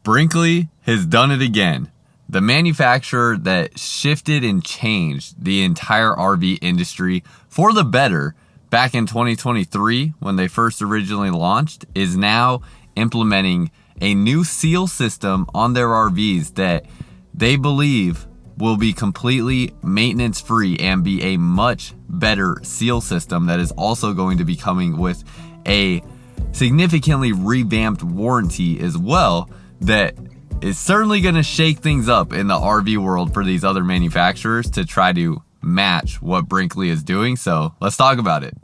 Brinkley has done it again. The manufacturer that shifted and changed the entire RV industry for the better back in 2023 when they first originally launched is now implementing a new seal system on their RVs that they believe will be completely maintenance free and be a much better seal system that is also going to be coming with a significantly revamped warranty as well that is certainly going to shake things up in the RV world for these other manufacturers to try to match what Brinkley is doing. So let's talk about it.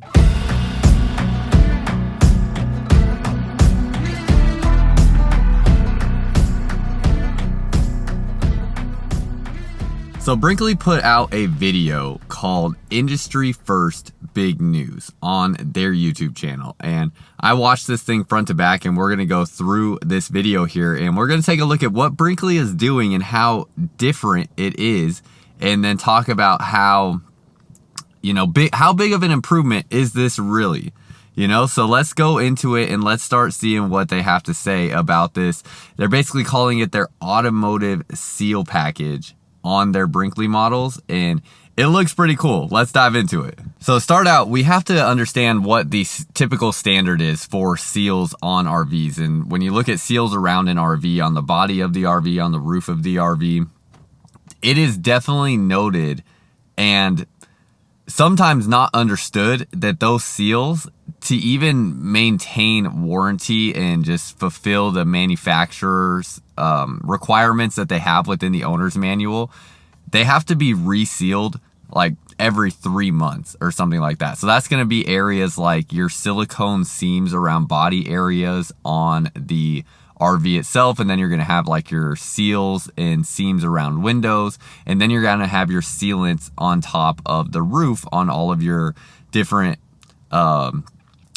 So Brinkley put out a video called Industry First Big News on their YouTube channel. And I watched this thing front to back, and we're going to go through this video here and we're going to take a look at what Brinkley is doing and how different it is, and then talk about how, how big of an improvement is this really? So let's go into it and let's start seeing what they have to say about this. They're basically calling it their automotive seal package on their Brinkley models, and it looks pretty cool. Let's dive into it. So to start out, we have to understand what the typical standard is for seals on RVs. And when you look at seals around an RV, on the body of the RV, on the roof of the RV, it is definitely noted and sometimes not understood that those seals, to even maintain warranty and just fulfill the manufacturer's requirements that they have within the owner's manual, they have to be resealed like every 3 months or something like that. So that's going to be areas like your silicone seams around body areas on the RV itself, and then you're going to have like your seals and seams around windows, and then you're going to have your sealants on top of the roof on all of your different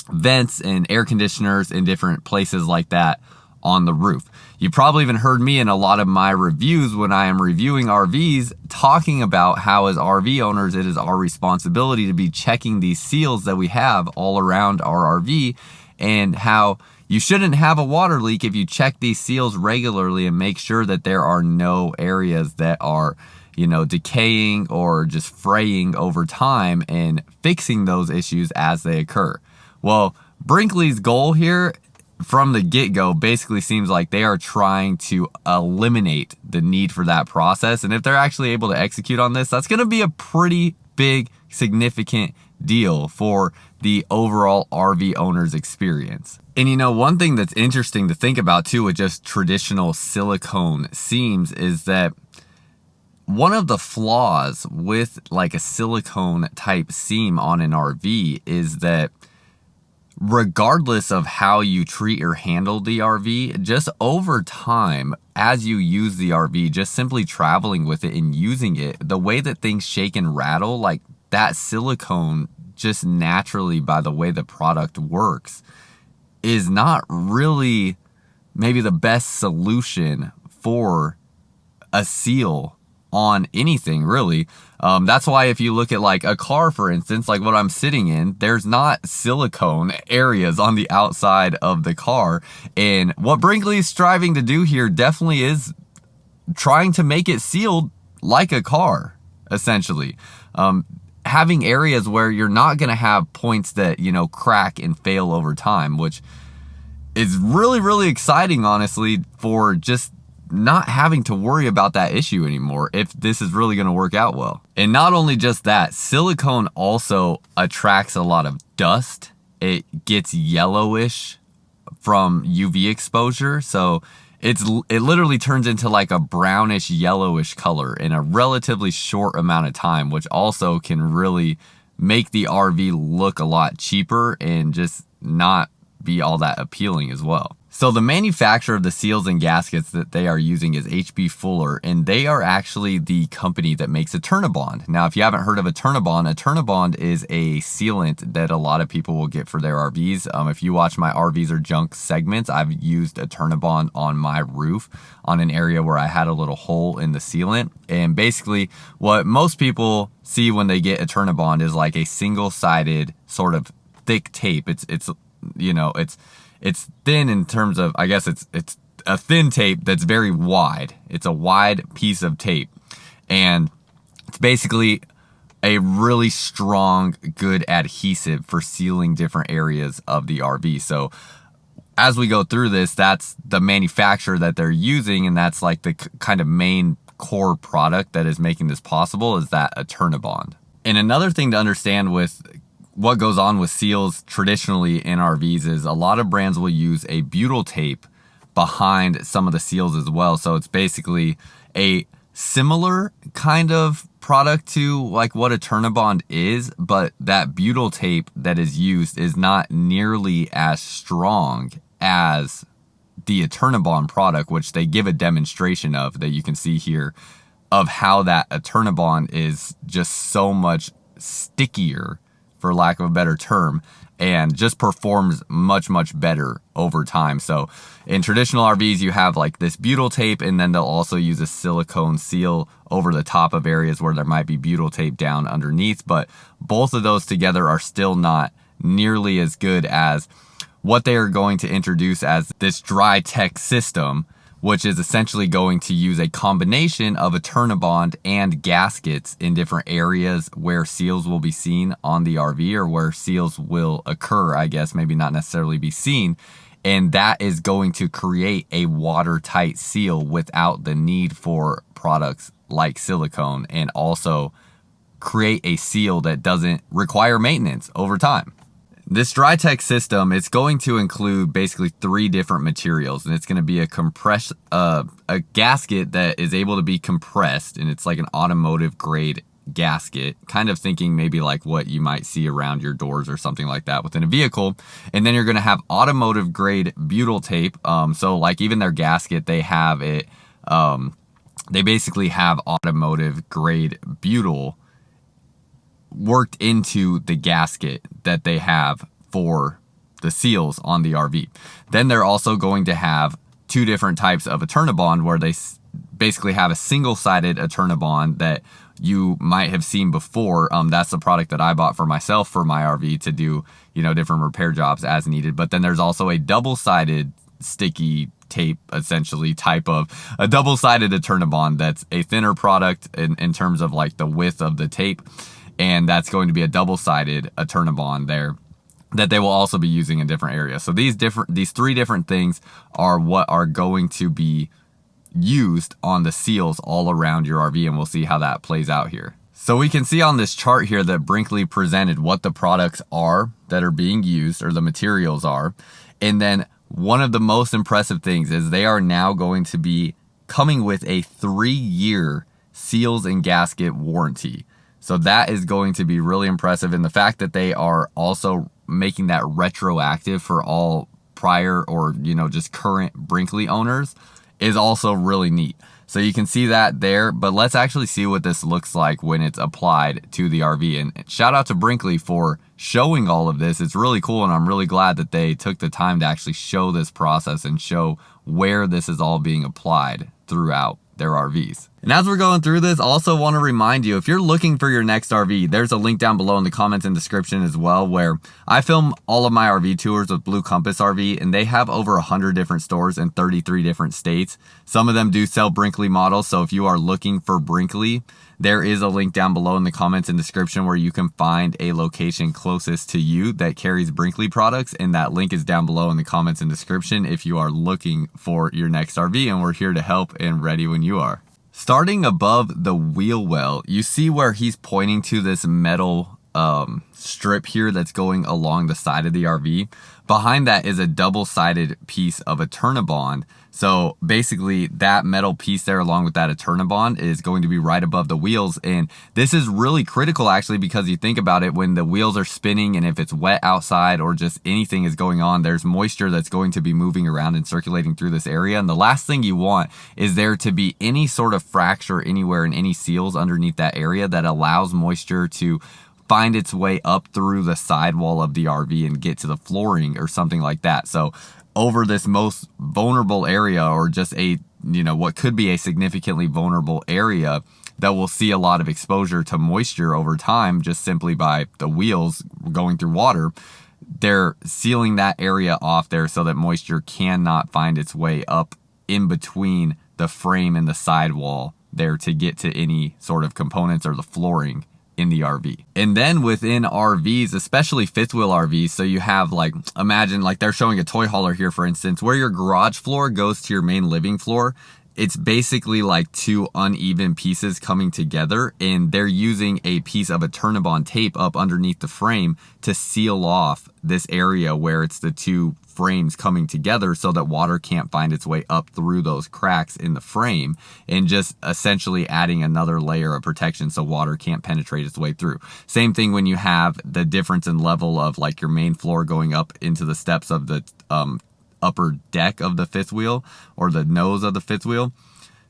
vents and air conditioners in different places like that on the roof. You probably even heard me in a lot of my reviews when I am reviewing RVs talking about how as RV owners it is our responsibility to be checking these seals that we have all around our RV, and how you shouldn't have a water leak if you check these seals regularly and make sure that there are no areas that are, decaying or just fraying over time, and fixing those issues as they occur. Well, Brinkley's goal here from the get-go basically seems like they are trying to eliminate the need for that process. And if they're actually able to execute on this, that's going to be a pretty big, significant deal for the overall RV owner's experience. And one thing that's interesting to think about too with just traditional silicone seams is that one of the flaws with like a silicone type seam on an RV is that regardless of how you treat or handle the RV, just over time, as you use the RV, just simply traveling with it and using it, the way that things shake and rattle, like that silicone just naturally by the way the product works is not really maybe the best solution for a seal on anything really. That's why if you look at like a car, for instance, like what I'm sitting in, there's not silicone areas on the outside of the car. And what Brinkley is striving to do here definitely is trying to make it sealed like a car, essentially. Having areas where you're not going to have points that, crack and fail over time, which is really, really exciting, honestly, for just not having to worry about that issue anymore if this is really going to work out well. And not only just that, silicone also attracts a lot of dust. It gets yellowish from UV exposure, so it literally turns into like a brownish yellowish color in a relatively short amount of time, which also can really make the RV look a lot cheaper and just not be all that appealing as well. So the manufacturer of the seals and gaskets that they are using is H.B. Fuller, and they are actually the company that makes a Turnabond. Now, if you haven't heard of a Turnabond is a sealant that a lot of people will get for their RVs. If you watch my RVs or junk segments, I've used a Turnabond on my roof on an area where I had a little hole in the sealant. And basically what most people see when they get a Turnabond is like a single-sided sort of thick tape. It's thin in terms of, I guess it's a thin tape that's very wide. It's a wide piece of tape, and it's basically a really strong, good adhesive for sealing different areas of the RV. So as we go through this, that's the manufacturer that they're using, and that's like the kind of main core product that is making this possible, is that Eternabond. And another thing to understand with what goes on with seals traditionally in RVs is a lot of brands will use a butyl tape behind some of the seals as well. So it's basically a similar kind of product to like what Eternabond is, but that butyl tape that is used is not nearly as strong as the Eternabond product, which they give a demonstration of that you can see here, of how that Eternabond is just so much stickier, for lack of a better term, and just performs much, much better over time. So in traditional RVs, you have like this butyl tape, and then they'll also use a silicone seal over the top of areas where there might be butyl tape down underneath. But both of those together are still not nearly as good as what they are going to introduce as this Drytech system, which is essentially going to use a combination of Eternabond and gaskets in different areas where seals will be seen on the RV, or where seals will occur, I guess, maybe not necessarily be seen. And that is going to create a watertight seal without the need for products like silicone, and also create a seal that doesn't require maintenance over time. This Drytech system, it's going to include basically 3 different materials, and it's going to be a gasket that is able to be compressed, and it's like an automotive grade gasket, kind of thinking maybe like what you might see around your doors or something like that within a vehicle. And then you're going to have automotive grade butyl tape. So like even their gasket, they have it, they basically have automotive grade butyl worked into the gasket that they have for the seals on the RV. Then they're also going to have 2 different types of Eternabond, where they basically have a single-sided Eternabond that you might have seen before. That's the product that I bought for myself for my RV to do, you know, different repair jobs as needed. But then there's also a double-sided sticky tape, essentially, type of a double-sided Eternabond that's a thinner product in terms of like the width of the tape. And that's going to be a double-sided Eternabond there that they will also be using in different areas. So these 3 different things are what are going to be used on the seals all around your RV, and we'll see how that plays out here. So we can see on this chart here that Brinkley presented what the products are that are being used, or the materials are. And then one of the most impressive things is they are now going to be coming with a 3-year seals and gasket warranty. So that is going to be really impressive. And the fact that they are also making that retroactive for all prior or, you know, just current Brinkley owners is also really neat. So you can see that there, but let's actually see what this looks like when it's applied to the RV. And shout out to Brinkley for showing all of this. It's really cool, and I'm really glad that they took the time to actually show this process and show where this is all being applied throughout their RVs. And as we're going through this, I also want to remind you, if you're looking for your next RV, there's a link down below in the comments and description as well, where I film all of my RV tours with Blue Compass RV, and they have over 100 different stores in 33 different states. Some of them do sell Brinkley models, so if you are looking for Brinkley, there is a link down below in the comments and description where you can find a location closest to you that carries Brinkley products, and that link is down below in the comments and description if you are looking for your next RV, and we're here to help and ready when you are. Starting above the wheel well, you see where he's pointing to this metal strip here that's going along the side of the RV. Behind that is a double-sided piece of Eternabond. So basically that metal piece there along with that Eternabond is going to be right above the wheels. And this is really critical actually, because you think about it, when the wheels are spinning and if it's wet outside or just anything is going on, there's moisture that's going to be moving around and circulating through this area. And the last thing you want is there to be any sort of fracture anywhere in any seals underneath that area that allows moisture to find its way up through the sidewall of the RV and get to the flooring or something like that. So over this most vulnerable area, or just a, you know, what could be a significantly vulnerable area that will see a lot of exposure to moisture over time, just simply by the wheels going through water, they're sealing that area off there so that moisture cannot find its way up in between the frame and the sidewall there to get to any sort of components or the flooring in the RV. And then within RVs, especially fifth wheel RVs, so you have like, imagine like they're showing a toy hauler here, for instance, where your garage floor goes to your main living floor. It's basically like two uneven pieces coming together, and they're using a piece of a Turnabond tape up underneath the frame to seal off this area where it's the two frames coming together so that water can't find its way up through those cracks in the frame, and just essentially adding another layer of protection so water can't penetrate its way through. Same thing when you have the difference in level of like your main floor going up into the steps of the upper deck of the fifth wheel or the nose of the fifth wheel.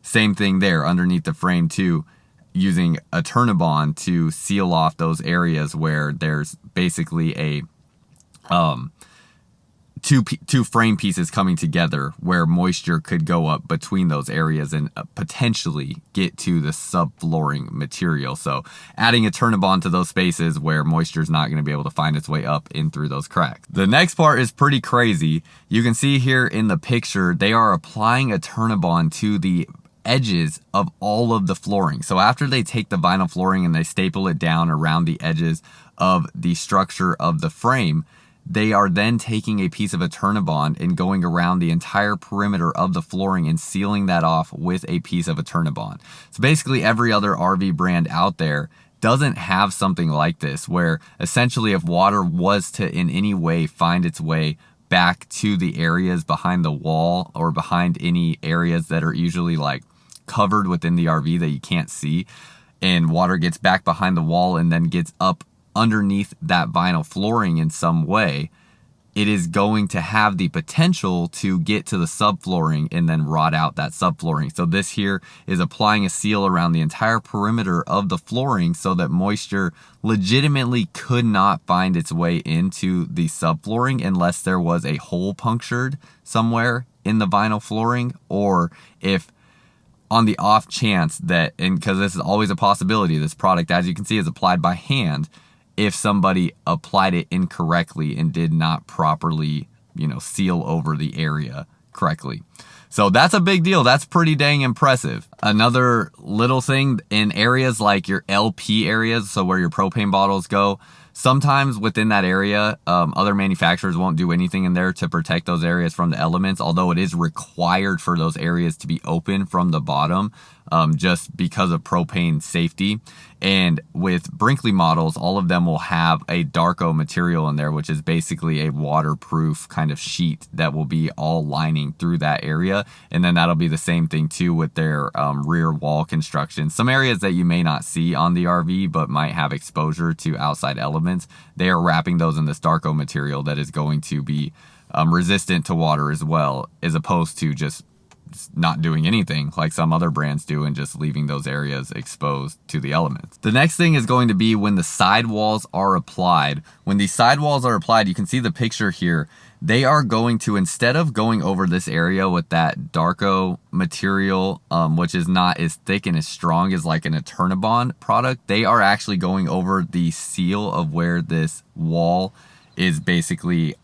Same thing there underneath the frame too, using a Turnabond to seal off those areas where there's basically a two frame pieces coming together where moisture could go up between those areas and potentially get to the subflooring material. So adding a Turnabond to those spaces where moisture is not going to be able to find its way up in through those cracks. The next part is pretty crazy. You can see here in the picture, they are applying a Turnabond to the edges of all of the flooring. So after they take the vinyl flooring and they staple it down around the edges of the structure of the frame, they are then taking a piece of a Turnabond and going around the entire perimeter of the flooring and sealing that off with a piece of a Turnabond. So basically every other RV brand out there doesn't have something like this, where essentially if water was to in any way find its way back to the areas behind the wall or behind any areas that are usually like covered within the RV that you can't see, and water gets back behind the wall and then gets up underneath that vinyl flooring in some way, it is going to have the potential to get to the subflooring and then rot out that subflooring. So this here is applying a seal around the entire perimeter of the flooring so that moisture legitimately could not find its way into the subflooring unless there was a hole punctured somewhere in the vinyl flooring, or if on the off chance that, and because this is always a possibility, this product, as you can see, is applied by hand, if somebody applied it incorrectly and did not properly, seal over the area correctly. So that's a big deal. That's pretty dang impressive. Another little thing in areas like your LP areas, so where your propane bottles go, sometimes within that area, other manufacturers won't do anything in there to protect those areas from the elements, although it is required for those areas to be open from the bottom, just because of propane safety. And with Brinkley models, all of them will have a Darko material in there, which is basically a waterproof kind of sheet that will be all lining through that area. And then that'll be the same thing too with their rear wall construction. Some areas that you may not see on the RV but might have exposure to outside elements, they are wrapping those in this Darko material that is going to be resistant to water as well, as opposed to just not doing anything like some other brands do and just leaving those areas exposed to the elements. The next thing is going to be when the sidewalls are applied. When these sidewalls are applied, you can see the picture here, they are going to, instead of going over this area with that Darko material, which is not as thick and as strong as like an Turnabond product, they are actually going over the seal of where this wall is basically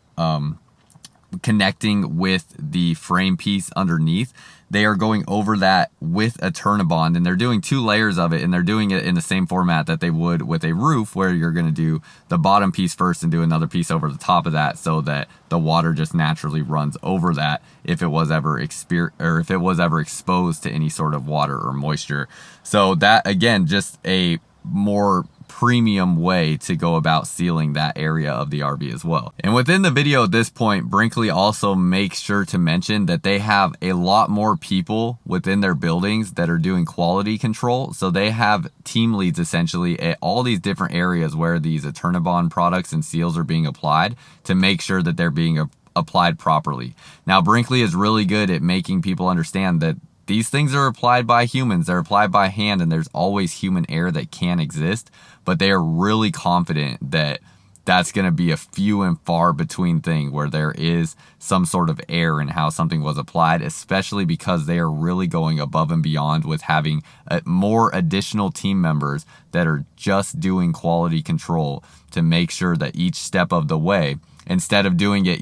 connecting with the frame piece underneath. They are going over that with a Turnabond, and they're doing 2 layers of it, and they're doing it in the same format that they would with a roof, where you're going to do the bottom piece first and do another piece over the top of that so that the water just naturally runs over that if it was ever exposed to any sort of water or moisture. So that, again, just a more premium way to go about sealing that area of the RV as well. And within the video at this point, Brinkley also makes sure to mention that they have a lot more people within their buildings that are doing quality control. So they have team leads essentially at all these different areas where these Turnabond products and seals are being applied to make sure that they're being applied properly. Now, Brinkley is really good at making people understand that these things are applied by humans, they're applied by hand, and there's always human error that can exist, but they are really confident that that's going to be a few and far between thing where there is some sort of error in how something was applied, especially because they are really going above and beyond with having more additional team members that are just doing quality control to make sure that each step of the way instead of doing it,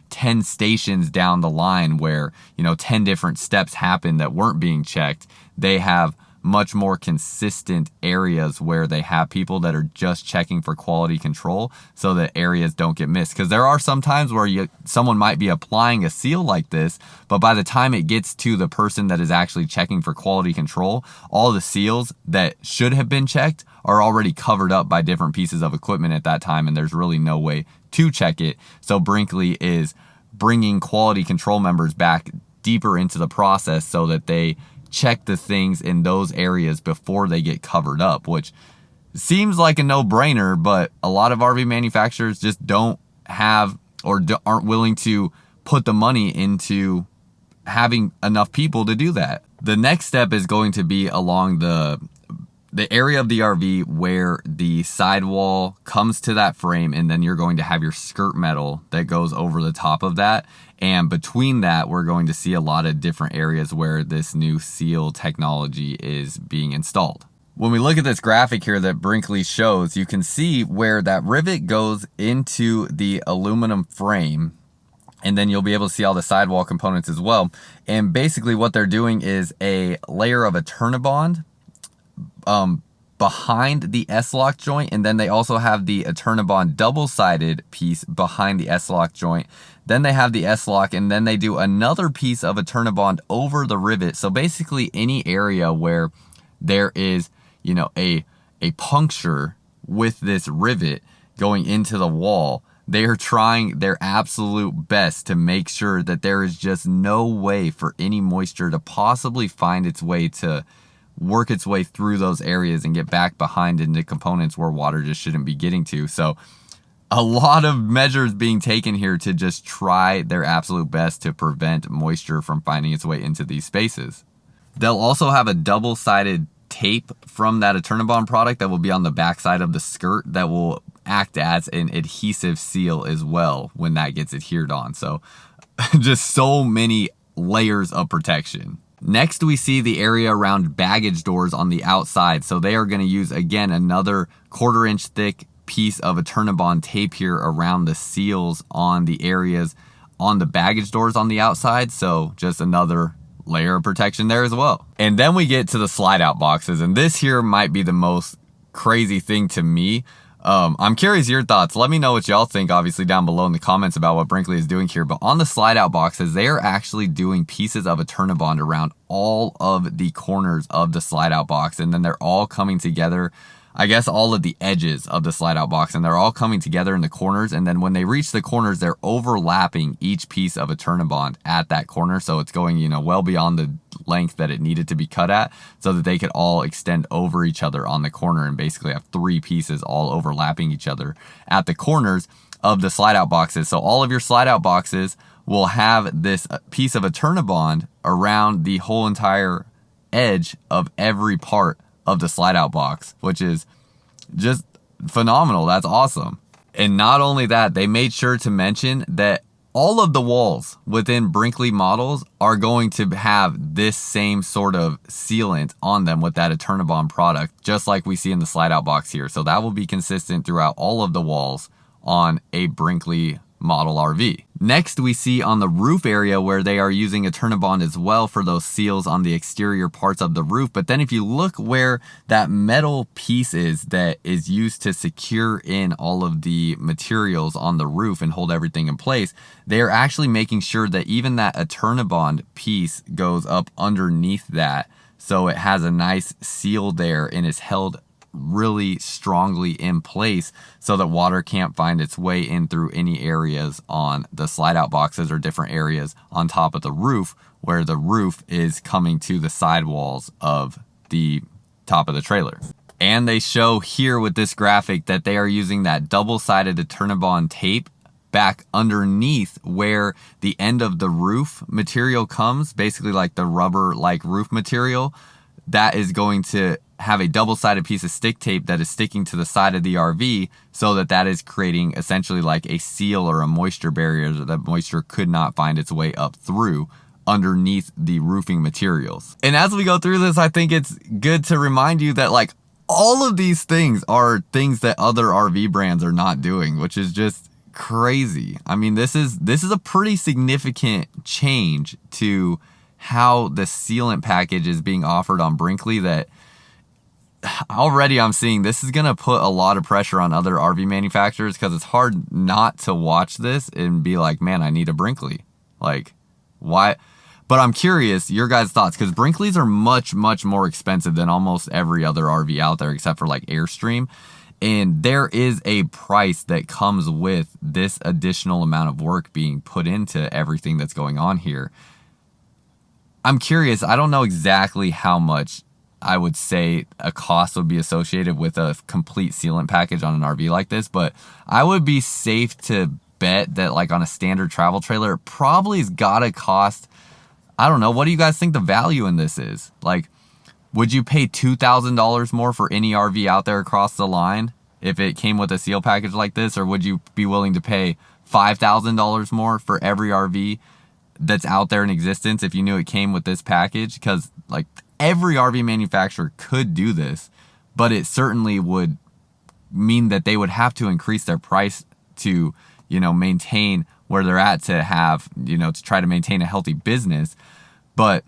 10 stations down the line where, 10 different steps happen that weren't being checked. They have much more consistent areas where they have people that are just checking for quality control so that areas don't get missed. Because there are some times where someone might be applying a seal like this, but by the time it gets to the person that is actually checking for quality control, all the seals that should have been checked are already covered up by different pieces of equipment at that time, and there's really no way to check it. So Brinkley is bringing quality control members back deeper into the process so that they check the things in those areas before they get covered up, which seems like a no-brainer, but a lot of RV manufacturers just don't have or aren't willing to put the money into having enough people to do that. The next step is going to be along the area of the RV where the sidewall comes to that frame, and then you're going to have your skirt metal that goes over the top of that. And between that, we're going to see a lot of different areas where this new seal technology is being installed. When we look at this graphic here that Brinkley shows, you can see where that rivet goes into the aluminum frame, and then you'll be able to see all the sidewall components as well. And basically what they're doing is a layer of a Turnabond behind the S-lock joint, and then they also have the Turnabond double-sided piece behind the S-lock joint. Then they have the S-lock, and then they do another piece of a Turnabond over the rivet. So basically any area where there is, a puncture with this rivet going into the wall, they are trying their absolute best to make sure that there is just no way for any moisture to possibly find its way to work its way through those areas and get back behind into components where water just shouldn't be getting to. So a lot of measures being taken here to just try their absolute best to prevent moisture from finding its way into these spaces. They'll also have a double-sided tape from that Turnabond product that will be on the back side of the skirt that will act as an adhesive seal as well when that gets adhered on. So just so many layers of protection. Next, we see the area around baggage doors on the outside. So they are going to use, again, another 1/4 inch thick piece of a Turnabond tape here around the seals on the areas on the baggage doors on the outside. So just another layer of protection there as well. And then we get to the slide out boxes. And this here might be the most crazy thing to me. I'm curious your thoughts. Let me know what y'all think, obviously, down below in the comments about what Brinkley is doing here. But on the slide out boxes, they are actually doing pieces of a Turnabond around all of the corners of the slide out box. And then they're all coming together, I guess all of the edges of the slide out box, and they're all coming together in the corners. And then when they reach the corners, they're overlapping each piece of a Turnabond at that corner. So it's going, well beyond the length that it needed to be cut at, so that they could all extend over each other on the corner and basically have 3 pieces all overlapping each other at the corners of the slide out boxes. So all of your slide out boxes will have this piece of a Turnabond around the whole entire edge of every part of the slide out box, which is just phenomenal. That's awesome. And not only that, they made sure to mention that all of the walls within Brinkley models are going to have this same sort of sealant on them with that Turnabond product, just like we see in the slide out box here. So that will be consistent throughout all of the walls on a Brinkley model RV. Next, we see on the roof area where they are using a Turnabond as well for those seals on the exterior parts of the roof. But then if you look where that metal piece is that is used to secure in all of the materials on the roof and hold everything in place, they are actually making sure that even that Turnabond piece goes up underneath that, so it has a nice seal there and is held really strongly in place so that water can't find its way in through any areas on the slide out boxes or different areas on top of the roof where the roof is coming to the sidewalls of the top of the trailer. And they show here with this graphic that they are using that double-sided Turnabond tape back underneath where the end of the roof material comes, basically like the rubber like roof material. That is going to have a double-sided piece of stick tape that is sticking to the side of the RV, so that that is creating essentially like a seal or a moisture barrier that moisture could not find its way up through underneath the roofing materials. And as we go through this, I think it's good to remind you that like all of these things are things that other RV brands are not doing, which is just crazy. I mean, this is a pretty significant change to how the sealant package is being offered on Brinkley, that already I'm seeing this is going to put a lot of pressure on other RV manufacturers, because it's hard not to watch this and be like, man, I need a Brinkley. Like, why? But I'm curious your guys' thoughts, because Brinkleys are much, much more expensive than almost every other RV out there except for like Airstream. And there is a price that comes with this additional amount of work being put into everything that's going on here. I'm curious. I don't know exactly how much I would say a cost would be associated with a complete sealant package on an RV like this, but I would be safe to bet that like on a standard travel trailer, it probably has got to cost, I don't know, what do you guys think the value in this is? Like, would you pay $2,000 more for any RV out there across the line if it came with a seal package like this? Or would you be willing to pay $5,000 more for every RV that's out there in existence if you knew it came with this package? Because like every RV manufacturer could do this, but it certainly would mean that they would have to increase their price to, you know, maintain where they're at, to have, you know, to try to maintain a healthy business. But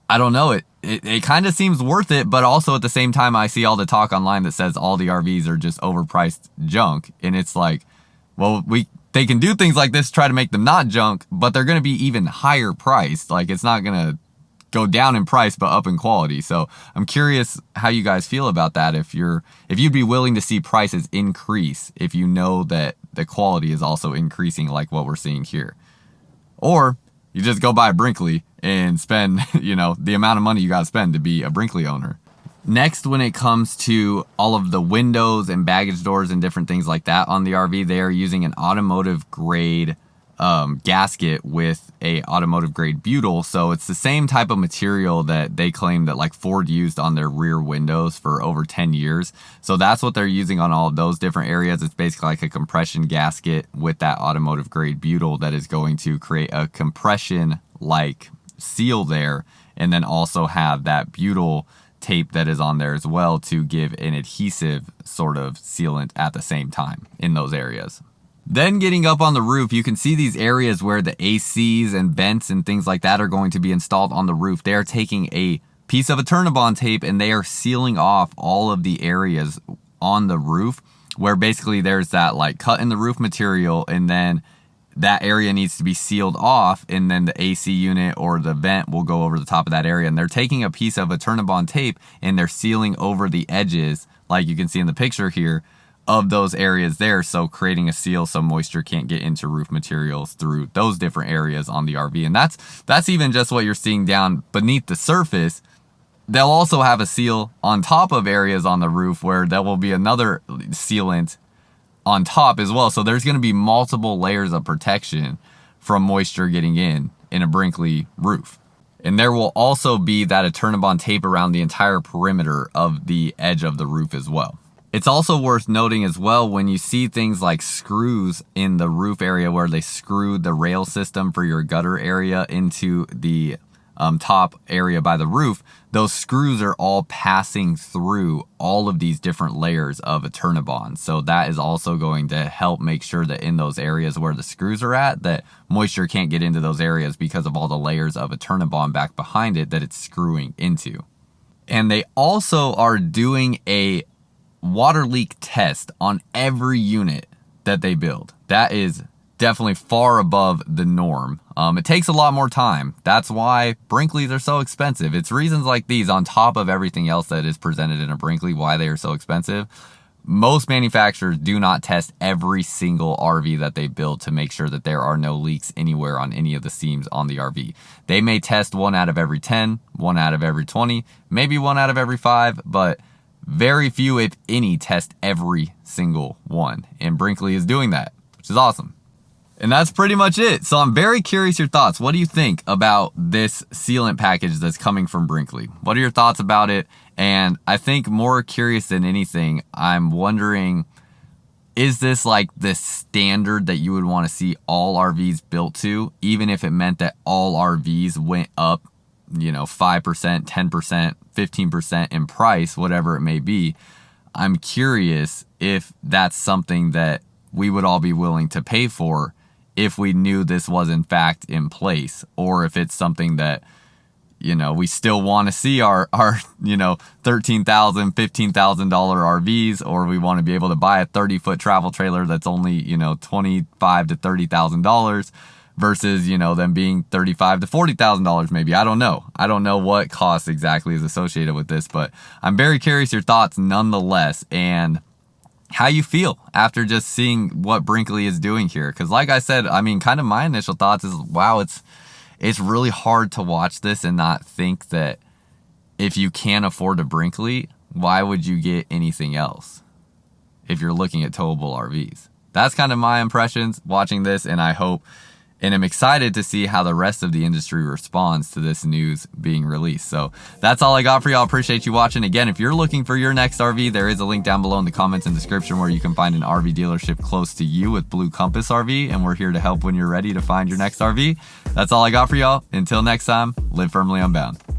I don't know, it kind of seems worth it, but also at the same time, I see all the talk online that says all the RVs are just overpriced junk. And it's like, well, they can do things like this, try to make them not junk, but they're going to be even higher priced. Like, it's not going to go down in price, but up in quality. So I'm curious how you guys feel about that. If you'd be willing to see prices increase, if you know that the quality is also increasing like what we're seeing here. Or you just go buy a Brinkley and spend, you know, the amount of money you got to spend to be a Brinkley owner. Next, when it comes to all of the windows and baggage doors and different things like that on the RV, they are using an automotive grade gasket with a automotive grade butyl. So it's the same type of material that they claim that like Ford used on their rear windows for over 10 years. So that's what they're using on all of those different areas. It's basically like a compression gasket with that automotive grade butyl that is going to create a compression like seal there, and then also have that butyl tape that is on there as well to give an adhesive sort of sealant at the same time in those areas. Then getting up on the roof, you can see these areas where the ACs and vents and things like that are going to be installed on the roof. They are taking a piece of Eternabond tape and they are sealing off all of the areas on the roof where basically there's that like cut in the roof material, and then that area needs to be sealed off, and then the AC unit or the vent will go over the top of that area. And they're taking a piece of Eternabond tape and they're sealing over the edges, like you can see in the picture here, of those areas there, so creating a seal so moisture can't get into roof materials through those different areas on the RV. And that's even just what you're seeing down beneath the surface. They'll also have a seal on top of areas on the roof where there will be another sealant on top as well. So there's going to be multiple layers of protection from moisture getting in a Brinkley roof. And there will also be that Eternabond tape around the entire perimeter of the edge of the roof as well. It's also worth noting as well, when you see things like screws in the roof area where they screw the rail system for your gutter area into the top area by the roof, those screws are all passing through all of these different layers of Eternabond. So that is also going to help make sure that in those areas where the screws are at, that moisture can't get into those areas because of all the layers of Eternabond back behind it that it's screwing into. And they also are doing a water leak test on every unit that they build. That is definitely far above the norm. It takes a lot more time. That's why Brinkleys are so expensive. It's reasons like these, on top of everything else that is presented in a Brinkley, why they are so expensive. Most manufacturers do not test every single RV that they build to make sure that there are no leaks anywhere on any of the seams on the RV. They may test 1 out of every 10, 1 out of every 20, maybe 1 out of every 5, but very few, if any, test every single one. And Brinkley is doing that, which is awesome. And that's pretty much it. So I'm very curious your thoughts. What do you think about this sealant package that's coming from Brinkley? What are your thoughts about it? And I think more curious than anything, I'm wondering, is this like the standard that you would want to see all RVs built to, even if it meant that all RVs went up, 5%, 10%, 15% in price, whatever it may be? I'm curious if that's something that we would all be willing to pay for if we knew this was in fact in place, or if it's something that, you know, we still want to see our you know, $13,000, $15,000 RVs, or we want to be able to buy a 30-foot travel trailer that's only, you know, $25,000 to $30,000 versus, you know, them being $35,000 to $40,000 maybe. I don't know what cost exactly is associated with this, but I'm very curious your thoughts nonetheless, and how you feel after just seeing what Brinkley is doing here. Because like I said, I mean, kind of my initial thoughts is, wow, it's really hard to watch this and not think that if you can't afford a Brinkley, why would you get anything else if you're looking at towable RVs? That's kind of my impressions watching this, and I hope and I'm excited to see how the rest of the industry responds to this news being released. So that's all I got for y'all. Appreciate you watching. Again, if you're looking for your next RV, there is a link down below in the comments and description where you can find an RV dealership close to you with Blue Compass RV, and we're here to help when you're ready to find your next RV. That's all I got for y'all. Until next time, live firmly unbound.